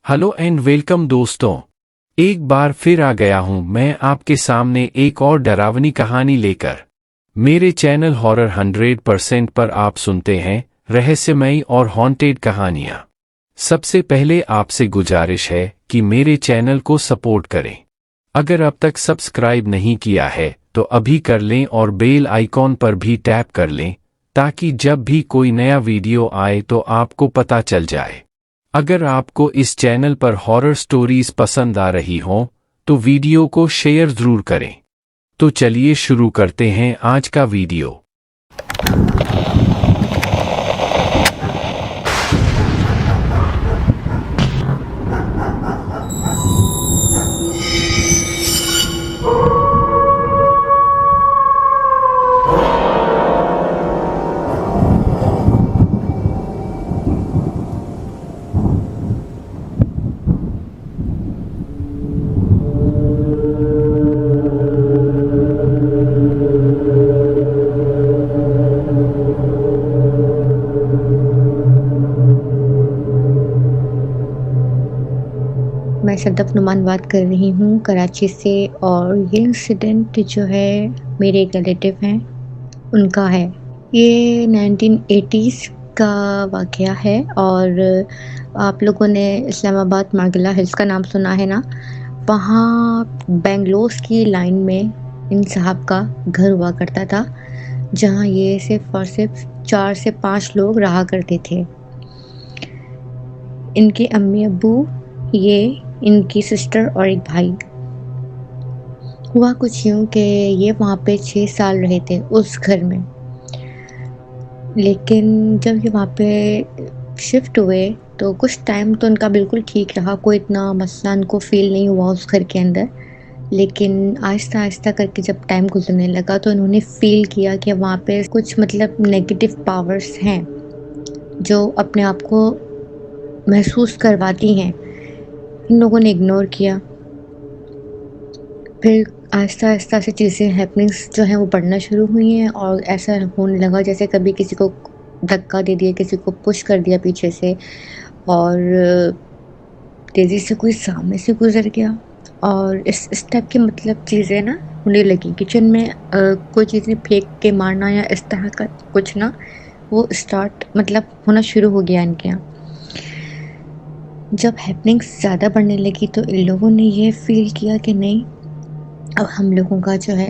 Hello and welcome दोस्तों। एक बार फिर आ गया हूं मैं आपके सामने एक और डरावनी कहानी लेकर। मेरे चैनल हॉरर 100% पर आप सुनते हैं रहस्यमयी और हॉन्टेड कहानियां। सबसे पहले आपसे गुजारिश है कि मेरे चैनल को सपोर्ट करें। अगर अब तक सब्सक्राइब नहीं किया है तो अभी कर लें और बेल आइकॉन पर भी टैप कर लें ताकि जब भी कोई नया वीडियो आए तो आपको पता चल जाए। अगर आपको इस चैनल पर हॉरर स्टोरीज पसंद आ रही हों तो वीडियो को शेयर जरूर करें। तो चलिए शुरू करते हैं आज का वीडियो। मैं सदफ नुमान बात कर रही हूँ कराची से। और ये इंसिडेंट जो है मेरे एक रिलेटिव हैं उनका है। ये 1980s का वाक़या है। और आप लोगों ने इस्लामाबाद मार्गिला हिल्स का नाम सुना है ना। वहाँ बेंगलोर की लाइन में इन साहब का घर हुआ करता था जहाँ ये सिर्फ़ और सिर्फ 4 से 5 लोग रहा करते थे। इनके अम्मी अब्बू, ये इनकी सिस्टर और एक भाई। हुआ कुछ यूँ कि ये वहाँ पे 6 साल रहे थे उस घर में। लेकिन जब ये वहाँ पे शिफ्ट हुए तो कुछ टाइम तो उनका बिल्कुल ठीक रहा, कोई इतना मसला उनको फ़ील नहीं हुआ उस घर के अंदर। लेकिन आहिस्ता-आहिस्ता करके जब टाइम गुज़रने लगा तो इन्होंने फ़ील किया कि वहाँ पे कुछ मतलब नेगेटिव पावर्स हैं जो अपने आप को महसूस करवाती हैं। इन लोगों ने इग्नोर किया। फिर आहिस्ता-आहिस्ता से चीज़ें हैपनिंग्स जो हैं वो बढ़ना शुरू हुई हैं और ऐसा होने लगा जैसे कभी किसी को धक्का दे दिया, किसी को पुश कर दिया पीछे से और तेज़ी से कोई सामने से गुज़र गया। और इस टाइप की मतलब चीज़ें ना होने लगी। किचन में कोई चीज़ें फेंक के मारना या इस तरह का कुछ ना वो स्टार्ट मतलब होना शुरू हो गया इनके यहाँ। जब हैपनिंग्स ज़्यादा बढ़ने लगी तो इन लोगों ने ये फ़ील किया कि नहीं, अब हम लोगों का जो है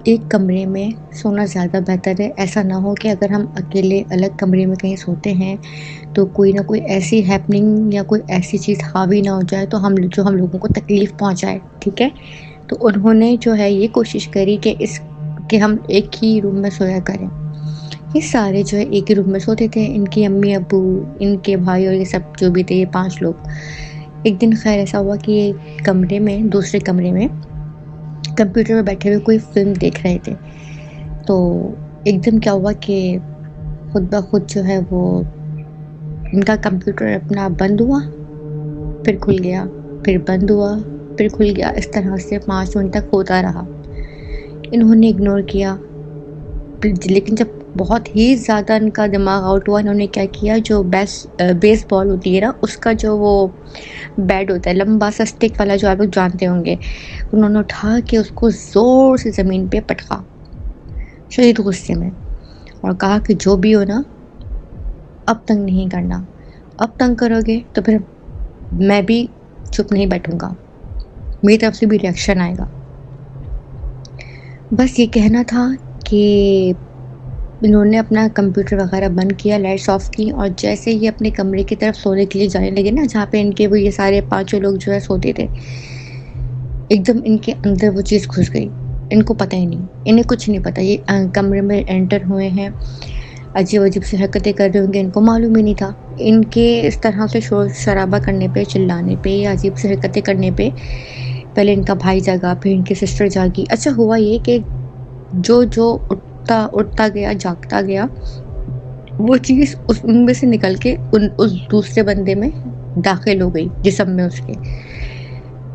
एक कमरे में सोना ज़्यादा बेहतर है। ऐसा ना हो कि अगर हम अकेले अलग कमरे में कहीं सोते हैं तो कोई ना कोई ऐसी हैपनिंग या कोई ऐसी चीज़ हावी ना हो जाए तो हम लोगों को तकलीफ़ पहुंचाए। ठीक है, तो उन्होंने जो है ये कोशिश करी कि हम एक ही रूम में सोया करें। ये सारे जो है एक ही रूम में सोते थे, इनकी अम्मी अब्बू, इनके भाई और ये सब जो भी थे, ये 5 लोग। एक दिन खैर ऐसा हुआ कि ये कमरे में दूसरे कमरे में कंप्यूटर में बैठे हुए कोई फ़िल्म देख रहे थे। तो एकदम क्या हुआ कि खुद ब खुद जो है वो इनका कंप्यूटर अपना बंद हुआ, फिर खुल गया, फिर बंद हुआ, फिर खुल गया। इस तरह से 5 मिनट तक होता रहा। इन्होंने इग्नोर किया। लेकिन जब बहुत ही ज़्यादा इनका दिमाग आउट हुआ, इन्होंने क्या किया, जो बेसबॉल होती है ना, उसका जो वो बैट होता है लंबा सा स्टिक वाला जो आप लोग जानते होंगे, उन्होंने उठा के उसको ज़ोर से ज़मीन पे पटका शदीद गुस्से में और कहा कि जो भी हो ना, अब तंग नहीं करना। अब तंग करोगे तो फिर मैं भी चुप नहीं बैठूंगा, मेरी तरफ से भी रिएक्शन आएगा। बस ये कहना था कि इन्होंने अपना कंप्यूटर वगैरह बंद किया, लाइट्स ऑफ की और जैसे ही अपने कमरे की तरफ सोने के लिए जाने लगे ना, जहाँ पे इनके वो ये सारे 5 लोग जो है सोते थे, एकदम इनके अंदर वो चीज़ घुस गई। इनको पता ही नहीं, इन्हें कुछ नहीं पता। ये कमरे में एंटर हुए हैं, अजीब-अजीब सी हरकतें कर रहे होंगे, इनको मालूम ही नहीं था। इनके इस तरह से शोर शराबा करने पे, चिल्लाने पे या अजीब सी हरकतें करने पे पहले इनका भाई जागा, फिर इनकी सिस्टर जागी। अच्छा हुआ ये कि जो उठता गया, जागता गया, वो चीज़ उनमें से निकल के उस दूसरे बंदे में दाखिल हो गई, जिस्म में उसके।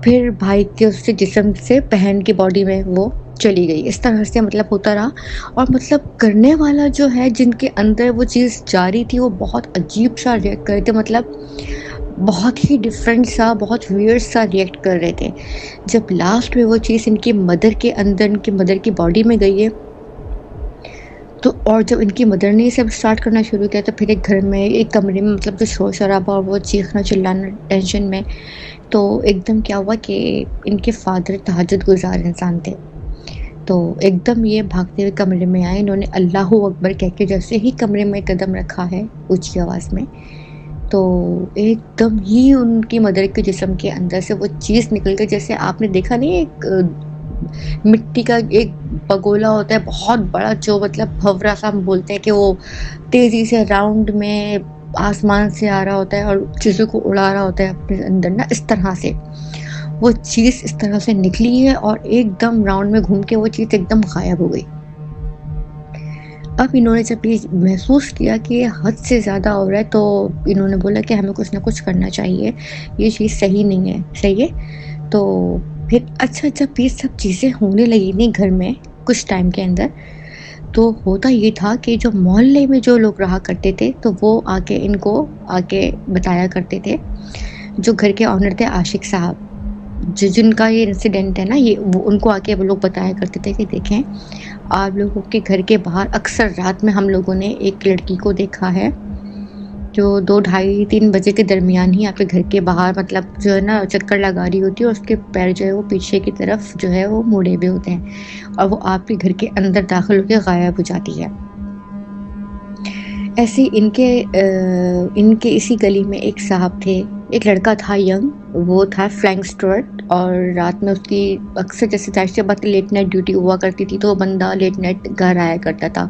फिर भाई के उससे जिस्म से बहन की बॉडी में वो चली गई। इस तरह से मतलब होता रहा। और मतलब करने वाला जो है, जिनके अंदर वो चीज़ जारी थी, वो बहुत अजीब सा रिएक्ट कर रहे थे। मतलब बहुत ही डिफरेंट सा, बहुत वियर्ड सा रिएक्ट कर रहे थे। जब लास्ट में वो चीज़ इनकी मदर के अंदर, इनकी मदर की बॉडी में गई है, तो और जब इनकी मदर ने ये सब स्टार्ट करना शुरू किया, तो फिर एक घर में, एक कमरे में, मतलब जो शोर-शराबा और वो चीखना चिल्लाना टेंशन में, तो एकदम क्या हुआ कि इनके फादर तहज्जुद गुज़ार इंसान थे। तो एकदम ये भागते हुए कमरे में आए, इन्होंने अल्लाहू अकबर कह के जैसे ही कमरे में कदम रखा है ऊँची आवाज़ में, तो एकदम ही उनकी मदर के जिस्म के अंदर से वो चीज़ निकल गई। जैसे आपने देखा नहीं, एक मिट्टी का एक बगोला होता है बहुत बड़ा, जो मतलब भँवरा सा हम बोलते हैं कि वो तेज़ी से राउंड में आसमान से आ रहा होता है और चीज़ों को उड़ा रहा होता है अपने अंदर ना, इस तरह से वो चीज़ इस तरह से निकली है और एकदम राउंड में घूम के वो चीज़ एकदम गायब हो गई। अब इन्होंने जब ये महसूस किया कि ये हद से ज़्यादा हो रहा है, तो इन्होंने बोला कि हमें कुछ ना कुछ करना चाहिए, ये चीज़ सही नहीं है, सही है? तो फिर अच्छा, जब ये सब चीज़ें होने लगी नहीं घर में कुछ टाइम के अंदर, तो होता ये था कि जो मोहल्ले में जो लोग रहा करते थे, तो वो आके इनको आके बताया करते थे। जो घर के ओनर थे आशिक साहब, जिनका ये इंसिडेंट है ना, ये वो उनको आके वो लोग बताया करते थे कि देखें, आप लोगों के घर के बाहर अक्सर रात में हम लोगों ने एक लड़की को देखा है, जो 2 ढाई 3 बजे के दरमियान ही आपके घर के बाहर, मतलब जो है ना, चक्कर लगा रही होती है और उसके पैर जो है वो पीछे की तरफ जो है वो मुड़े हुए होते हैं और वो आपके घर के अंदर दाखिल होकर गायब हो जाती है। ऐसे इनके इसी गली में एक साहब थे, एक लड़का था यंग, वो था फ्लैंक स्टुअर्ट, और रात में उसकी अक्सर, जैसे ज़ाहिर-सी बात है, लेट नाइट ड्यूटी हुआ करती थी, तो वो बंदा लेट नाइट घर आया करता था।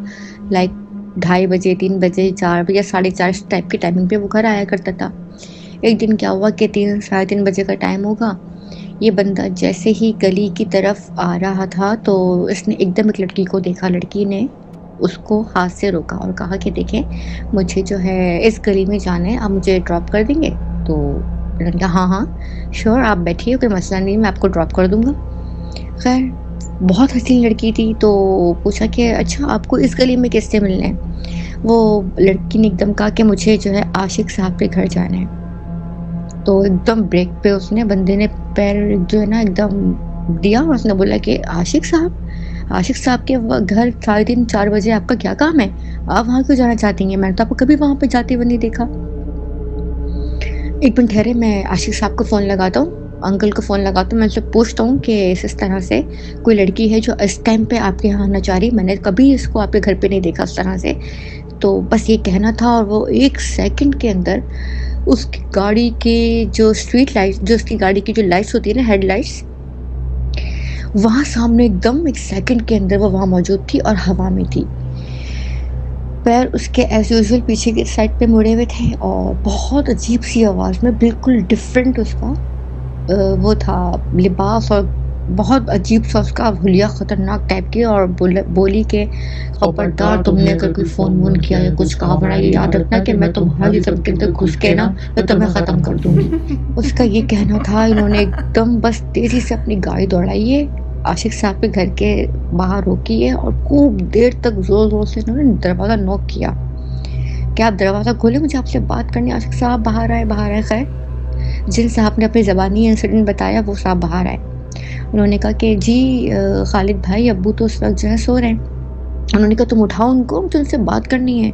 लाइक 2:30 बजे, 3 बजे, 4 बजे या 4:30 इस टाइप की टाइमिंग पे वो घर आया करता था। एक दिन क्या हुआ कि 3 साढ़े 3 बजे का टाइम होगा, ये बंदा जैसे ही गली की तरफ आ रहा था, तो इसने एकदम एक लड़की को देखा। लड़की ने उसको हाथ से रोका और कहा कि देखें, मुझे जो है इस गली में जाना है, आप मुझे ड्रॉप कर देंगे? तो मैंने कहा हाँ हाँ श्योर, आप बैठिए, कोई मसला नहीं, मैं आपको ड्रॉप कर दूंगा। खैर, बहुत हसीन लड़की थी, तो पूछा कि अच्छा, आपको इस गली में किससे मिलना है? वो लड़की ने एकदम कहा कि मुझे जो है आशिक साहब के घर जाना है। तो एकदम ब्रेक पे उसने, बंदे ने पैर जो है ना एकदम दिया और उसने बोला कि आशिक साहब, आशिक साहब के घर 3:30 4 बजे आपका क्या काम है? आप वहाँ क्यों जाना चाहती हैं? मैंने तो आपको कभी वहाँ पे जाते हुए नहीं देखा। एक मिनट ठहरे, मैं आशिक साहब को फ़ोन लगाता हूँ, अंकल को फ़ोन लगाता हूँ, मैं उनसे पूछता हूँ कि इस तरह से कोई लड़की है जो इस टाइम पे आपके यहाँ आना चाह रही, मैंने कभी इसको आपके घर पे नहीं देखा इस तरह से। तो बस ये कहना था और वो 1 सेकंड के अंदर उसकी गाड़ी के जो स्ट्रीट लाइट्स, जो उसकी गाड़ी की जो लाइट्स होती है ना, हेडलाइट्स, वहाँ सामने एकदम 1 सेकंड के अंदर वो वहाँ मौजूद थी और हवा में थी। पैर उसके एज़ यूजुअल पीछे की साइड पे मुड़े हुए थे और बहुत अजीब-सी आवाज़ में, बिल्कुल डिफरेंट उसका वो था लिबास, और बहुत अजीब-सा उसका हुलिया ख़तरनाक टाइप की, और बोली कि खबरदार, तुमने अगर कोई फ़ोन-वोन किया या कुछ कहा वरना ये याद रखना कि मैं तुम्हारी ज़िंदगी के अंदर घुस के ना, मैं तुम्हें ख़त्म कर दूँगी। उसका ये कहना था। इन्होंने एकदम बस तेज़ी से अपनी गाड़ी दौड़ाई है, आशिक साहब के घर के बाहर रोकी है और खूब देर तक ज़ोर-ज़ोर से इन्होंने दरवाज़ा नॉक किया कि आप दरवाज़ा खोलें, मुझे आपसे बात करनी है। आशिक साहब बाहर आए, बाहर आए। खैर, जिन साहब ने अपनी ज़बानी इंसिडेंट बताया वो साहब बाहर आए। उन्होंने कहा कि जी खालिद भाई, अब्बू तो उस वक़्त जो है सो रहे हैं। उन्होंने कहा तुम उठाओ उनको, मुझे उनसे बात करनी है।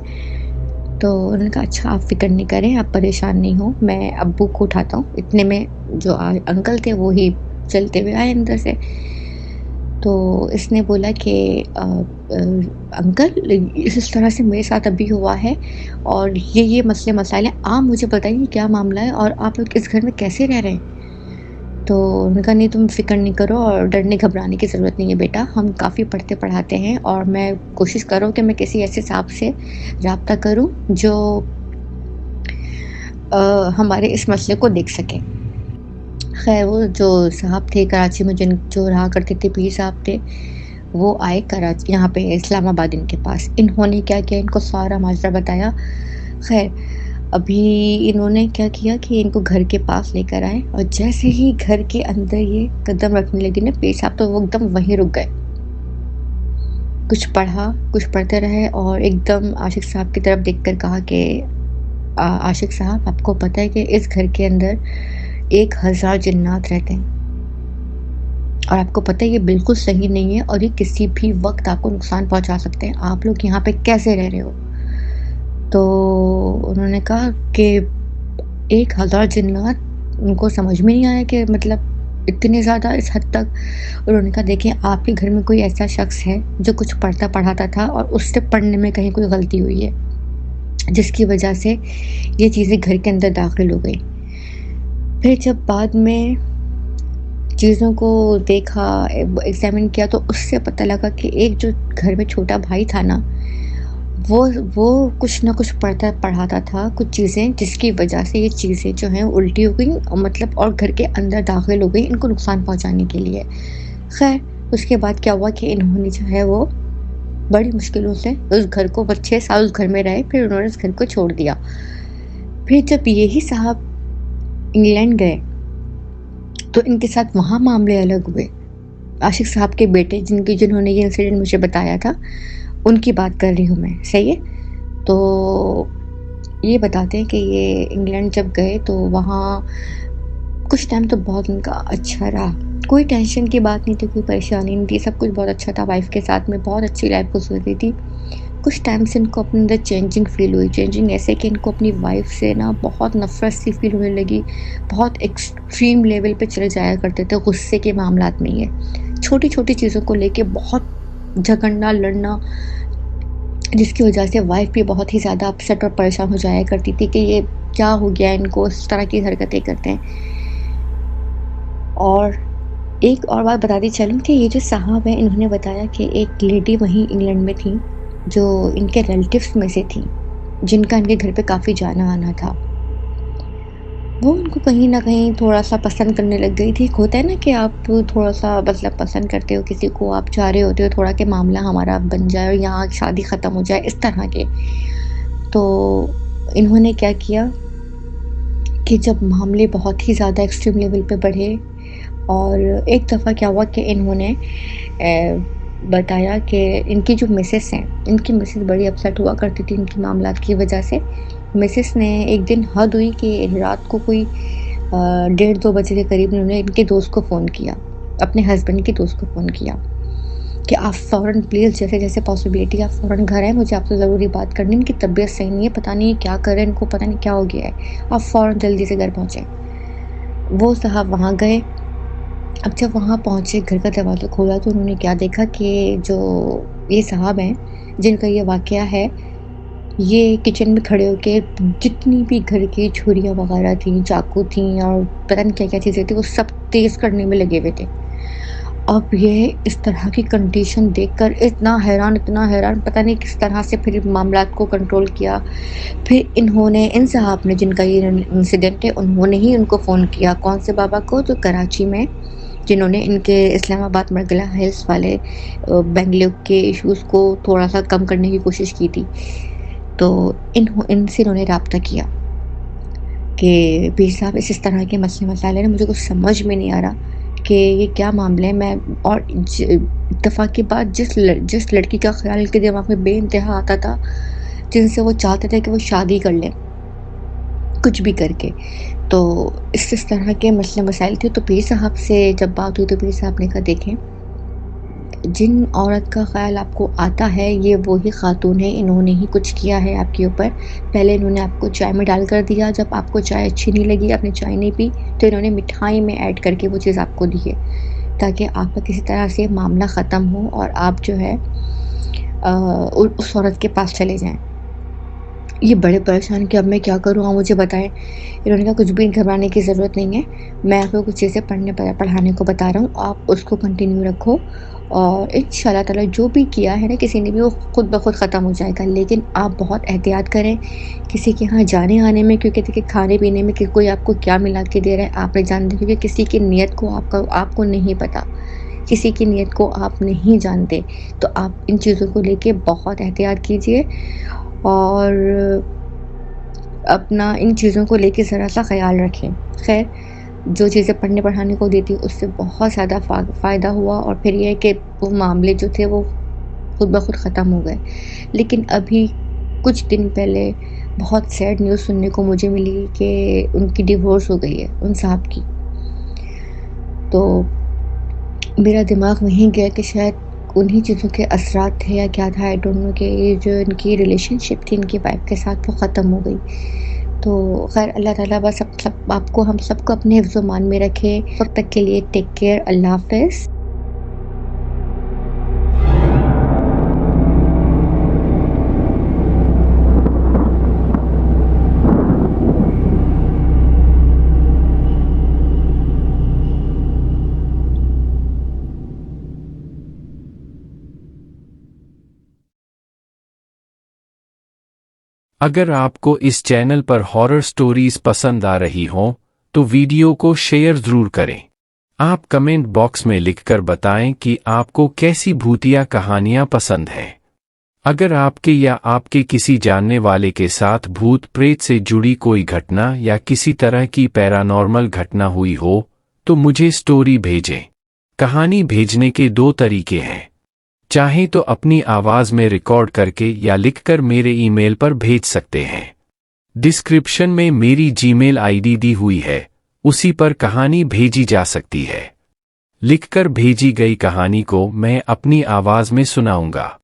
तो उन्होंने कहा अच्छा, आप फ़िक्र नहीं करें, आप परेशान नहीं हो, मैं अब्बू को उठाता हूँ। इतने में जो अंकल थे वो ही चलते हुए आए अंदर से। तो इसने बोला कि अंकल, इस तरह से मेरे साथ अभी हुआ है और ये मसले मसाइल हैं, आप मुझे बताइए क्या मामला है और आप लोग इस घर में कैसे रह रहे हैं? तो उन्होंने कहा नहीं, तुम फ़िक्र नहीं करो और डरने घबराने की ज़रूरत नहीं है बेटा, हम काफ़ी पढ़ते पढ़ाते हैं और मैं कोशिश कर रहा हूँ कि मैं किसी ऐसे साहब से रब्ता करूँ जो हमारे इस मसले को देख सके। खैर, वो जो साहब थे कराची में, जो रहा करते थे, पीर साहब थे, वो आए कराची, यहाँ पे इस्लामाबाद इनके पास। इन्होंने क्या किया, इनको सारा माजरा बताया। खैर, अभी इन्होंने क्या किया कि इनको घर के पास लेकर आए और जैसे ही घर के अंदर ये कदम रखने लगे ना पीर साहब, तो वो एकदम वहीं रुक गए। कुछ पढ़ते रहे और एकदम आशिक साहब की तरफ देखकर कहा कि आशिक साहब, आपको पता है कि इस घर के अंदर 1000 जिन्नात रहते हैं और आपको पता है ये बिल्कुल सही नहीं है और ये किसी भी वक़्त आपको नुकसान पहुँचा सकते हैं। आप लोग यहाँ पे कैसे रह रहे हो? तो उन्होंने कहा कि 1000 जिन्नात, उनको समझ में नहीं आया कि मतलब इतने ज़्यादा इस हद तक। उन्होंने कहा देखिए, आपके घर में कोई ऐसा शख़्स है जो कुछ पढ़ता पढ़ाता था और उससे पढ़ने में कहीं कोई गलती हुई है, जिसकी वजह से ये चीज़ें घर के अंदर दाखिल हो गई। फिर जब बाद में चीज़ों को देखा, एग्ज़ामिन किया, तो उससे पता लगा कि एक जो घर में छोटा भाई था ना, वो कुछ ना कुछ पढ़ता पढ़ाता था कुछ चीज़ें, जिसकी वजह से ये चीज़ें जो हैं उल्टी हो गई और मतलब और घर के अंदर दाखिल हो गई इनको नुकसान पहुँचाने के लिए। ख़ैर, उसके बाद क्या हुआ कि इन्होंने जो है वो बड़ी मुश्किलों से उस घर को 6 साल उस घर में रहे, फिर उन्होंने उस घर को छोड़ दिया। फिर जब यही साहब इंग्लैंड गए, तो इनके साथ वहाँ मामले अलग हुए। आशिक साहब के बेटे जिन्होंने ये इंसिडेंट मुझे बताया था, उनकी बात कर रही हूँ मैं, सही है? तो ये बताते हैं कि ये इंग्लैंड जब गए तो वहाँ कुछ टाइम तो बहुत उनका अच्छा रहा। कोई टेंशन की बात नहीं थी, कोई परेशानी नहीं थी, सब कुछ बहुत अच्छा था, वाइफ़ के साथ में बहुत अच्छी लाइफ़ गुज़र रही थी। कुछ टाइम से इनको अपने अंदर चेंजिंग फ़ील हुई, चेंजिंग ऐसे कि इनको अपनी वाइफ़ से ना बहुत नफ़रत सी फ़ील होने लगी, बहुत एक्सट्रीम लेवल पे चले जाया करते थे गुस्से के मामलात में ये। छोटी-छोटी चीज़ों को लेके बहुत झगड़ना, लड़ना, जिसकी वजह से वाइफ़ भी बहुत ही ज़्यादा अपसेट और परेशान हो जाया करती थी कि ये क्या हो गया इनको, इस तरह की हरकतें करते हैं। और एक और बात बताती चलूँ कि ये जो साहब हैं, इन्होंने बताया कि एक लेडी वहीं इंग्लैंड में थी, जो इनके रिलेटिव्स में से थी, जिनका इनके घर पे काफ़ी जाना-आना था। वो उनको कहीं न कहीं थोड़ा-सा पसंद करने लग गई थी। एक होता है ना कि आप थोड़ा-सा मतलब पसंद करते हो किसी को, आप चाह रहे होते हो थोड़ा कि मामला हमारा बन जाए और यहाँ शादी ख़त्म हो जाए, इस तरह के। तो इन्होंने क्या किया कि जब मामले बहुत ही ज़्यादा एक्सट्रीम लेवल पे बढ़े और एक दफ़ा क्या हुआ कि इन्होंने बताया कि इनकी जो मिसेस हैं, इनकी मिसेस बड़ी अपसेट हुआ करती थी इनके मामलात की वजह से। मिसेस ने एक दिन हद हुई कि रात को कोई 1:30-2 बजे के करीब उन्होंने इनके दोस्त को फ़ोन किया, अपने हस्बैंड के दोस्त को फ़ोन किया कि आप फ़ौरन प्लीज़ जैसे-जैसे पॉसिबिलिटी आप फ़ौरन घर आएँ, मुझे आपसे ज़रूरी बात करनी है। इनकी तबीयत सही नहीं है, पता नहीं क्या कर रहे हैं, इनको पता नहीं क्या हो गया है। आप फ़ौरन जल्दी से घर पहुँचें। वो साहब वहाँ गए। अब जब वहाँ पहुँचे, घर का दरवाज़ा खोला तो उन्होंने क्या देखा कि जो ये साहब हैं, जिनका ये वाक़या है, ये किचन में खड़े होके जितनी भी घर की छुरियाँ वग़ैरह थीं, चाकू थीं और पता नहीं क्या-क्या चीज़ें थी, वो सब तेज़ करने में लगे हुए थे। अब ये इस तरह की कंडीशन देखकर इतना हैरान, पता नहीं किस तरह से फिर मामलात को कंट्रोल किया। फिर इन्होंने इन साहब ने, जिनका ये इंसिडेंट है, उन्होंने ही उनको फ़ोन किया, कौन से बाबा को, जो कराची में, जिन्होंने इनके इस्लामाबाद मरगला हिल्स वाले बेंगलुरु के इश्यूज़ को थोड़ा-सा कम करने की कोशिश की थी। तो इनसे इन्होंने राब्ता किया कि पीर साहब इस तरह के मसले मसाइल हैं ना, मुझे कुछ समझ में नहीं आ रहा कि ये क्या मामला है। मैं और इत्तेफ़ाक की बात, जिस लड़की का ख़्याल इनके दिमाग में बेइंतहा आता था, जिनसे वो चाहते थे कि वो शादी कर लें, कुछ भी करके। तो इस तरह के मसले मसाइल थे। तो पीर साहब से जब बात हुई तो पीर साहब ने कहा देखें, जिन औरत का ख़्याल आपको आता है ये वही ख़ातून है, इन्होंने ही कुछ किया है आपके ऊपर। पहले इन्होंने आपको चाय में डाल कर दिया, जब आपको चाय अच्छी नहीं लगी, आपने चाय नहीं पी, तो इन्होंने मिठाई में ऐड करके वो चीज़ आपको दी है, ताकि आपका किसी तरह से मामला ख़त्म हो और आप जो है उस औरत के पास चले जाएँ। ये बड़े परेशान कि अब मैं क्या करूँ, आप मुझे बताएँ। इन्होंने कहा कुछ भी घबराने की ज़रूरत नहीं है, मैं आपको कुछ चीज़ें पढ़ाने को बता रहा हूँ, आप उसको कंटिन्यू रखो और इंशाअल्लाह ताला जो भी किया है ना किसी ने भी, वो खुद ब खुद ख़त्म हो जाएगा। लेकिन आप बहुत एहतियात करें किसी के यहाँ जाने-आने में, क्योंकि देखिए खाने-पीने में कि कोई आपको क्या मिला के दे रहा है आप नहीं जानते, क्योंकि किसी की नीयत को आपको नहीं पता, किसी की नीयत को आप नहीं जानते। तो आप इन चीज़ों को लेके बहुत एहतियात कीजिए और अपना इन चीज़ों को लेके ज़रा-सा ख़्याल रखें। ख़ैर, जो चीज़ें पढ़ने-पढ़ाने को दी थी उससे बहुत ज़्यादा फ़ायदा हुआ और फिर ये है कि वो मामले जो थे वो खुद ब खुद ख़त्म हो गए। लेकिन अभी कुछ दिन पहले बहुत सैड न्यूज़ सुनने को मुझे मिली कि उनकी डिवोर्स हो गई है उन साहब की। तो मेरा दिमाग वहीं गया कि शायद उन्हीं चीज़ों के असरात थे या क्या था, आई डोंट नो, कि ये जो इनकी रिलेशनशिप थी इनकी वाइफ के साथ वो ख़त्म हो गई। तो खैर अल्लाह ताला बस सब आपको हम सबको अपने हिफ्ज़ मान में रखे। उस वक्त तक के लिए टेक केयर, अल्लाह हाफ़िज़। अगर आपको इस चैनल पर हॉरर स्टोरीज पसंद आ रही हों तो वीडियो को शेयर जरूर करें। आप कमेंट बॉक्स में लिखकर बताएं कि आपको कैसी भूतिया कहानियां पसंद हैं। अगर आपके या आपके किसी जानने वाले के साथ भूत प्रेत से जुड़ी कोई घटना या किसी तरह की पैरानॉर्मल घटना हुई हो तो मुझे स्टोरी भेजें। कहानी भेजने के 2 तरीके हैं। चाहें तो अपनी आवाज में रिकॉर्ड करके या लिखकर मेरे ईमेल पर भेज सकते हैं। डिस्क्रिप्शन में मेरी जीमेल आईडी दी हुई है, उसी पर कहानी भेजी जा सकती है। लिखकर भेजी गई कहानी को मैं अपनी आवाज में सुनाऊंगा।